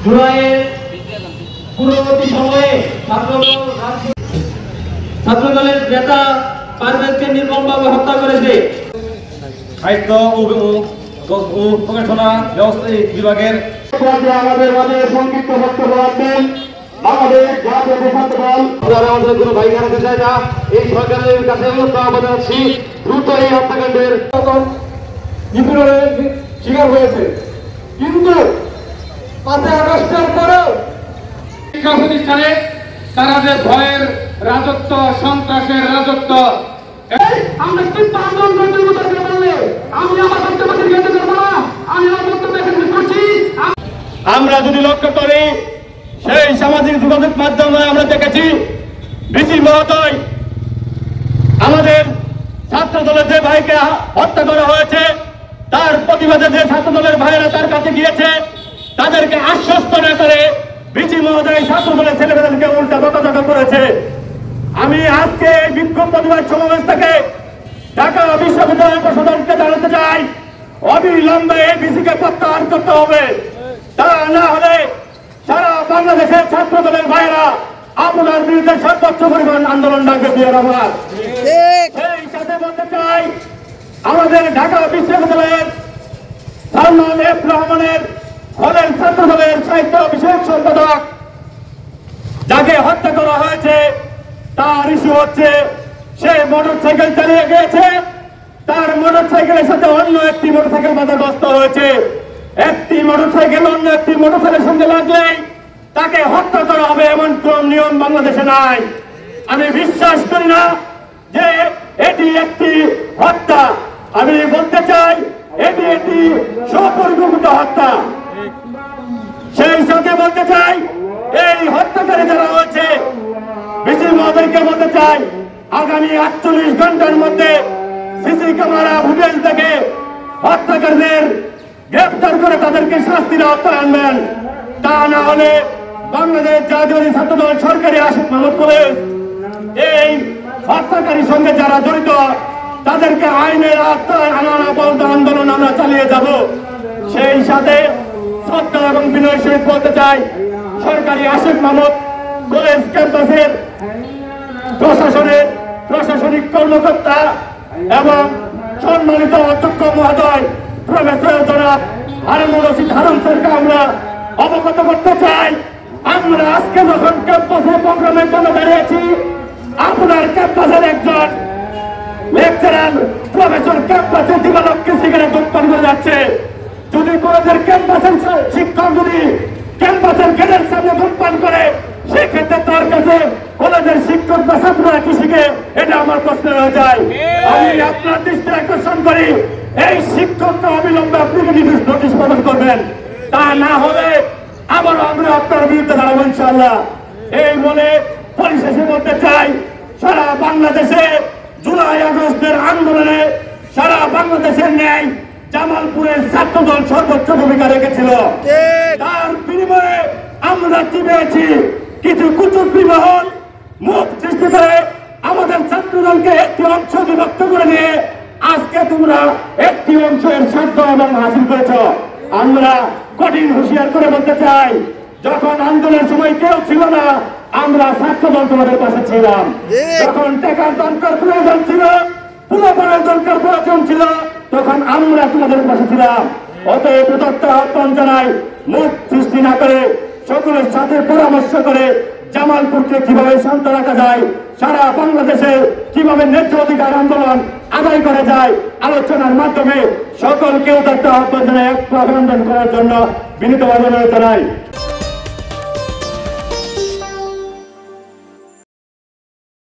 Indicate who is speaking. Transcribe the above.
Speaker 1: জুলাইয়ের পূর্ববর্তী সময়ে ছাত্রদলের নেতা পারভেজকে নির্মমভাবে হত্যা করেছে।
Speaker 2: সাহিত্য ও প্রকাশনা বিভাগের
Speaker 3: আমাদের মাঝে সংক্ষিপ্ত বক্তব্য রাখবেন বাংলাদেশ জাতীয় ছাত্র দল। আমাদের কোনো ভাই হারাতে চায় না, এই সরকারের কাছে আহ্বান জানাচ্ছি দ্রুত এই হত্যাকাণ্ডের নিপীড়নের শিকার হয়েছে। কিন্তু 5 আগস্টের পরেও
Speaker 4: শিক্ষা প্রতিষ্ঠানে তারা যে ভয়ের রাজত্ব, সন্ত্রাসের রাজত্ব,
Speaker 3: আমরা কিন্তু আন্দোলন করতে বললে আমি আমার বক্তব্য যেতে পারবো না। আমি আমার বক্তব্য এখানে করছি।
Speaker 2: আমরা যদি লক্ষ্য করি সেই সামাজিক যোগাযোগ মাধ্যমে আমরা দেখেছি বিসি মহোদয় আমাদের ছাত্র দলের যে ভাইকে হত্যা করা হয়েছে তার প্রতিবাদে যে ছাত্র দলের ভাইয়েরা তার কাছে গিয়েছে তাদেরকে আশ্বস্ত না করে বিসি মহোদয় ছাত্র দলের ছেলেমেয়েদেরকে উল্টা বকাঝকা করেছে। আমি আজকে এই বিক্ষোভ প্রতিবাদ সমাবেশ থেকে ঢাকা বিশ্ববিদ্যালয় প্রশাসনকে জানাতে চাই অবিলম্বে এই বিসিকে প্রত্যাহার করতে হবে। তা না হলে সারা বাংলাদেশের ছাত্র দলের ভাইয়েরা আপনার বিরুদ্ধে সর্বোচ্চ পরিমাণ আন্দোলন ডাকবে দিয়ে আমার এই সাথে বলতে চাই আমাদের ঢাকা বিশ্ববিদ্যালয়ের সালমান এফ রহমানের হলের ছাত্র দলের সাহিত্য বিষয়ক সম্পাদক যাকে হত্যা করা হয়েছে তার ইস্যু হচ্ছে সে মোটরসাইকেল চালিয়ে গিয়েছে, তার মোটরসাইকেলের সাথে অন্য একটি মোটরসাইকেল বাধাগ্রস্ত হয়েছে। একটি মোটরসাইকেল অন্য একটি মোটরসাইকেলের সঙ্গে লাগলেই তাকে হত্যা করা হবে এমন কোন নিয়ম বাংলাদেশে নাই। আমি বিশ্বাস করি না যে এটি একটি হত্যা। আমি বলতে চাই এটি একটি সুপরিকল্পিত হত্যা। সেই সাথে বলতে চাই এই হত্যাকারী যারা হয়েছে বিসি মহোদয়কে বলতে চাই আগামী 48 ঘন্টার মধ্যে সিসি ক্যামেরা ফুটেজ থেকে হত্যাকারীদের গ্রেফতার করে তাদেরকে শাস্তির আওতায় আনবেন। তা না হলে বাংলাদেশ জাতীয় ছাত্র দল সরকারি আশিক মাহমুদ কলেজ এই হত্যাকারীর সঙ্গে যারা জড়িত তাদেরকে আইনের আওতায় আনা পর্যন্ত আন্দোলন আমরা চালিয়ে যাব। সেই সাথে শ্রদ্ধা এবং বিনয় সহিত বলতে চাই সরকারি আশিক মাহমুদ কলেজ ক্যাম্পাসের প্রশাসনিক কর্মকর্তা এবং সম্মানিত অধ্যক্ষ মহোদয় প্রফেসর জনাব হারুনুর রশিদ হারুন স্যারকে আমরা অবগত করতে চাই আমরা আজকে যখন ক্যাম্পাসে প্রোগ্রামের জন্য দাঁড়িয়েছি আপনার ক্যাম্পাসের একজন লেকচারার প্রফেসর ক্যাম্পাসে দিবালককে সিগারেট ধূমপান করে যাচ্ছে। যদি কলেজের ক্যাম্পাসের শিক্ষক যদি ক্যাম্পাসের গেটের সামনে ধূমপান করে সেক্ষেত্রে তার কাছে কলেজের শিক্ষক বা ছাত্ররা কি শিখে এটা আমার প্রশ্ন হয়ে যায়। আমি আপনার দৃষ্টি আকর্ষণ করি এই শিক্ষককে অবিলম্বে আপনি নোটিশ প্রদান করবেন। তা না হলে আবারও আমরা আপনার বিরুদ্ধে দাঁড়াবো ইনশাআল্লাহ। এই বলে পরিশেষে বলতে চাই সারা বাংলাদেশে জুলাই আগস্টের আন্দোলনে সারা বাংলাদেশের ন্যায় জামালপুরের ছাত্র দল সর্বোচ্চ ভূমিকা রেখেছিল। তার বিনিময়ে আমরা কি পেয়েছি কিছু কুচুকরি মহল মুখ সৃষ্টি করে আমাদের ছাত্র দলকে একটি অংশ বিভক্ত করে নিয়ে আজকে তোমরা একটি অংশের স্বার্থ এবং হাসিল করেছ। আমরা কঠিন হুঁশিয়ার করে বলতে চাই যখন আন্দোলনের সময় কেউ ছিল না আমরা ছাত্র দল তোমাদের পাশে ছিলাম। যখন টাকার দরকার প্রয়োজন ছিল, পুনঃপনের দরকার প্রয়োজন ছিল তখন আমরা তোমাদের পাশে ছিলাম। অতএব প্রদত্ত আহ্বান জানাই মুখ সৃষ্টি না করে সকলের সাথে পরামর্শ করে জামালপুরকে কিভাবে শান্ত রাখা যায়, সারা বাংলাদেশে কিভাবে ন্যায্য অধিকার আন্দোলন আদায় করা যায় আলোচনার মাধ্যমে সকলকে উদাত্ত আহ্বান জানাই এক আন্দোলন করার জন্য বিনীতভাবে অনুরোধ জানাই।